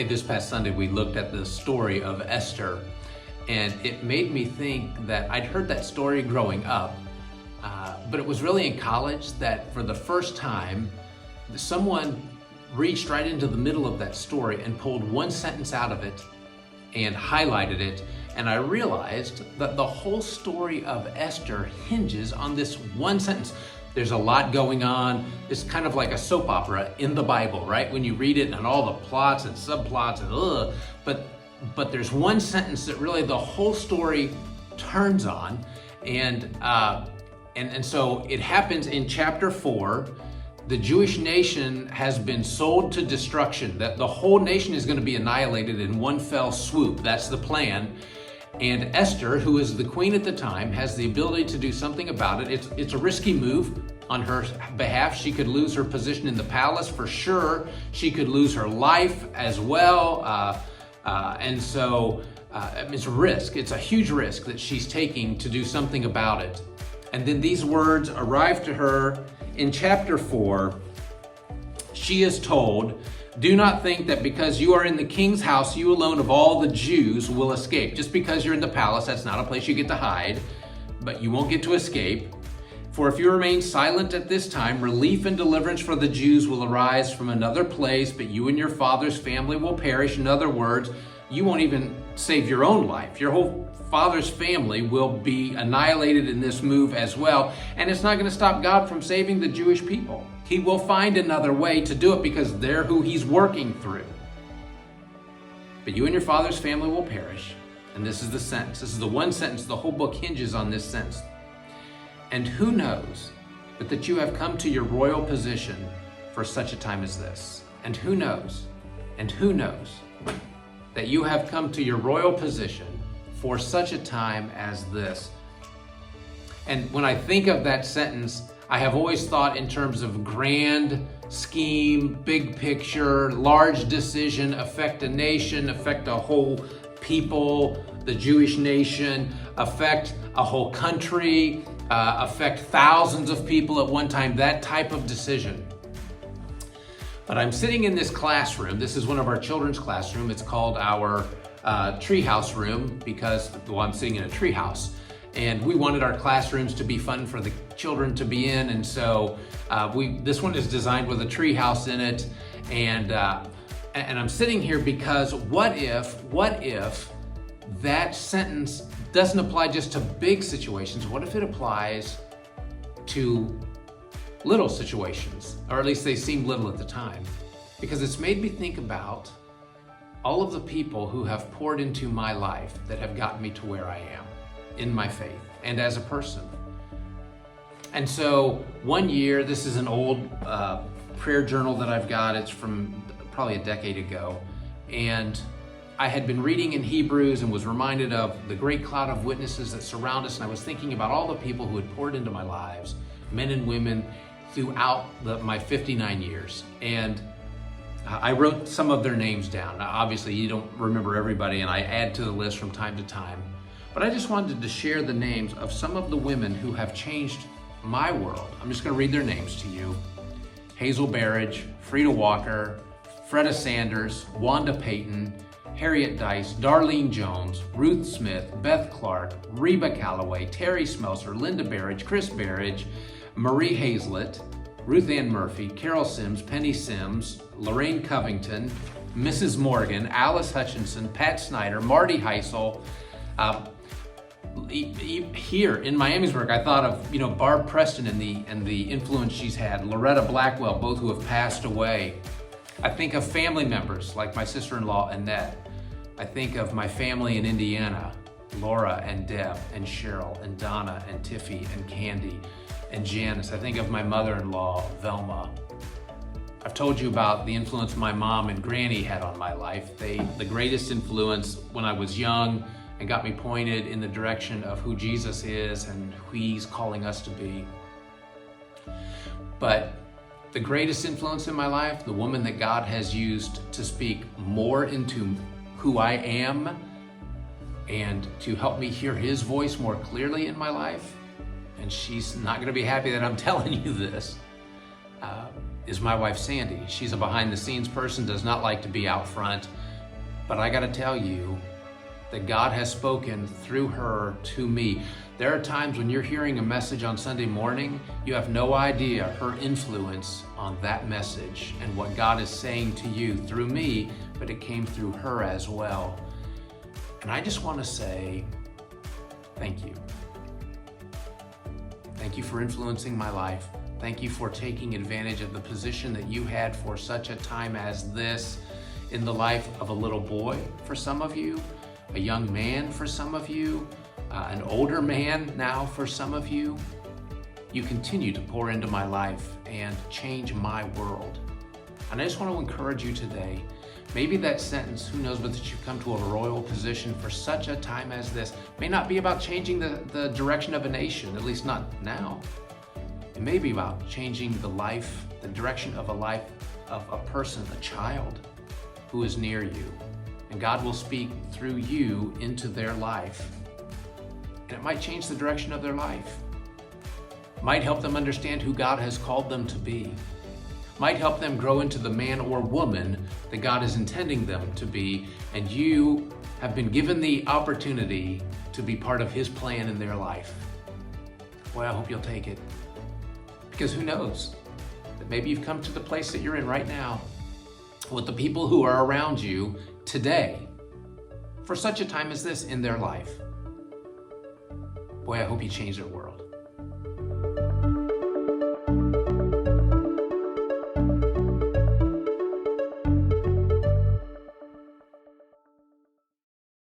Hey, this past Sunday we looked at the story of Esther, and it made me think that I'd heard that story growing up, but it was really in college that for the first time, someone reached right into the middle of that story and pulled one sentence out of it and highlighted it, and I realized that the whole story of Esther hinges on this one sentence. There's a lot going on. It's kind of like a soap opera in the Bible, right? When you read it and all the plots and subplots and but there's one sentence that really the whole story turns on, and so it happens in chapter 4. The Jewish nation has been sold to destruction. That the whole nation is going to be annihilated in one fell swoop. That's the plan. And Esther, who is the queen at the time, has the ability to do something about it. It's a risky move on her behalf. She could lose her position in the palace for sure. She could lose her life as well. And so it's a risk. It's a huge risk that she's taking to do something about it. And then these words arrive to her in chapter 4. She is told, "Do not think that because you are in the king's house, you alone of all the Jews will escape." Just because you're in the palace, that's not a place you get to hide, but you won't get to escape. "For if you remain silent at this time, relief and deliverance for the Jews will arise from another place, but you and your father's family will perish." In other words, you won't even save your own life. Your whole father's family will be annihilated in this move as well. And it's not going to stop God from saving the Jewish people. He will find another way to do it because they're who he's working through. "But you and your father's family will perish." And this is the sentence. This is the one sentence. The whole book hinges on this sentence. "And who knows but that you have come to your royal position for such a time as this?" And who knows that you have come to your royal position for such a time as this. And when I think of that sentence, I have always thought in terms of grand scheme, big picture, large decision, affect a nation, affect a whole people, the Jewish nation, affect a whole country, affect thousands of people at one time, that type of decision. But I'm sitting in this classroom. This is one of our children's classroom. It's called our treehouse room because, well, I'm sitting in a treehouse. And we wanted our classrooms to be fun for the children to be in. And so this one is designed with a treehouse in it. And I'm sitting here because what if that sentence doesn't apply just to big situations? What if it applies to little situations, or at least they seem little at the time? Because it's made me think about all of the people who have poured into my life that have gotten me to where I am in my faith and as a person. And so one year, this is an old prayer journal that I've got. It's from probably a decade ago. And I had been reading in Hebrews and was reminded of the great cloud of witnesses that surround us. And I was thinking about all the people who had poured into my lives, men and women, throughout my 59 years. And I wrote some of their names down. Now, obviously, you don't remember everybody, and I add to the list from time to time. But I just wanted to share the names of some of the women who have changed my world. I'm just going to read their names to you. Hazel Barrage, Frida Walker, Freda Sanders, Wanda Payton, Harriet Dice, Darlene Jones, Ruth Smith, Beth Clark, Reba Calloway, Terry Smelser, Linda Barrage, Chris Barrage, Marie Hazlett, Ruth Ann Murphy, Carol Sims, Penny Sims, Lorraine Covington, Mrs. Morgan, Alice Hutchinson, Pat Snyder, Marty Heisel. Here in Miamisburg, I thought of Barb Preston and the influence she's had, Loretta Blackwell, both who have passed away. I think of family members like my sister-in-law Annette. I think of my family in Indiana, Laura and Deb and Cheryl and Donna and Tiffy and Candy and Janice. I think of my mother-in-law, Velma. I've told you about the influence my mom and Granny had on my life. The greatest influence when I was young and got me pointed in the direction of who Jesus is and who he's calling us to be. But the greatest influence in my life, the woman that God has used to speak more into who I am and to help me hear his voice more clearly in my life, and she's not going to be happy that I'm telling you this, is my wife, Sandy. She's a behind-the-scenes person, does not like to be out front, But I got to tell you that God has spoken through her to me. There are times when you're hearing a message on Sunday morning, you have no idea her influence on that message and what God is saying to you through me, but it came through her as well. And I just want to say thank you. Thank you for influencing my life. Thank you for taking advantage of the position that you had for such a time as this in the life of a little boy for some of you, a young man for some of you, an older man now for some of you. You continue to pour into my life and change my world. And I just want to encourage you today, maybe that sentence, who knows, but that you've come to a royal position for such a time as this, may not be about changing the direction of a nation, at least not now. It may be about changing the direction of a life of a person, a child who is near you. And God will speak through you into their life. And it might change the direction of their life. Might help them understand who God has called them to be. Might help them grow into the man or woman that God is intending them to be. And you have been given the opportunity to be part of His plan in their life. Boy, I hope you'll take it. Because who knows? That maybe you've come to the place that you're in right now with the people who are around you today for such a time as this in their life. Boy, I hope you change their world.